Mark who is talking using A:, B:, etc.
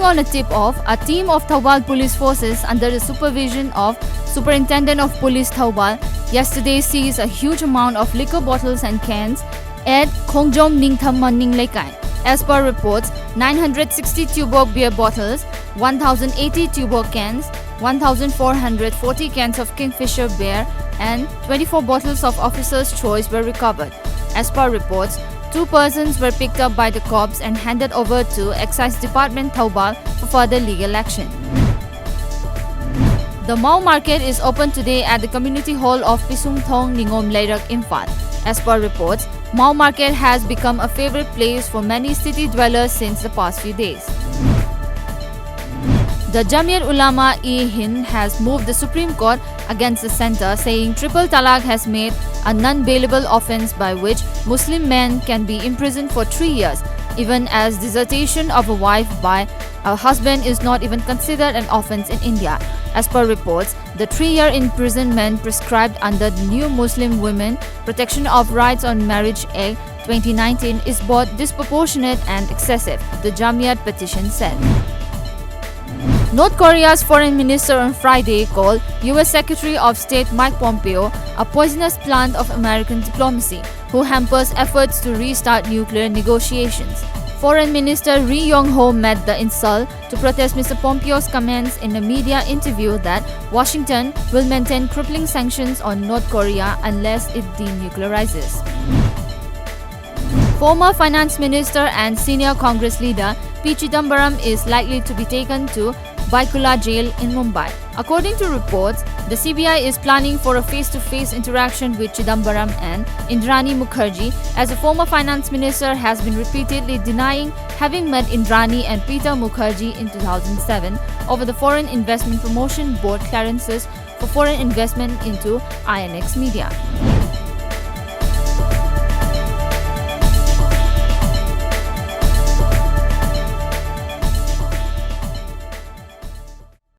A: Acting on a tip-off, a team of Thoubal police forces under the supervision of Superintendent of Police Thoubal yesterday seized a huge amount of liquor bottles and cans at Khongjom Ningtham Manning Laikai. As per reports, 960 Tuborg beer bottles, 1,080 Tuborg cans, 1,440 cans of Kingfisher beer and 24 bottles of Officer's Choice were recovered. As per reports, 2 persons were picked up by the cops and handed over to Excise Department Thoubal for further legal action. The Mau Market is open today at the Community Hall of Pisungthong Ningom Leirak, Imphal. As per reports, Mau Market has become a favorite place for many city dwellers since the past few days. The Jamiat Ulama-e-Hind has moved the Supreme Court against the centre, saying triple talaq has made a non-bailable offence by which Muslim men can be imprisoned for 3 years, even as desertion of a wife by a husband is not even considered an offence in India. As per reports, the 3-year imprisonment prescribed under the new Muslim Women Protection of Rights on Marriage Act 2019 is both disproportionate and excessive, the Jamiat petition said. North Korea's foreign minister on Friday called US Secretary of State Mike Pompeo a poisonous plant of American diplomacy who hampers efforts to restart nuclear negotiations. Foreign Minister Ri Yong-ho met the insult to protest Mr. Pompeo's comments in a media interview that Washington will maintain crippling sanctions on North Korea unless it denuclearizes. Former Finance Minister and senior Congress leader P. Chidambaram is likely to be taken to Baikula jail in Mumbai. According to reports, the CBI is planning for a face-to-face interaction with Chidambaram and Indrani Mukherjee, as the former finance minister has been repeatedly denying having met Indrani and Peter Mukherjee in 2007 over the Foreign Investment Promotion Board clearances for foreign investment into INX Media.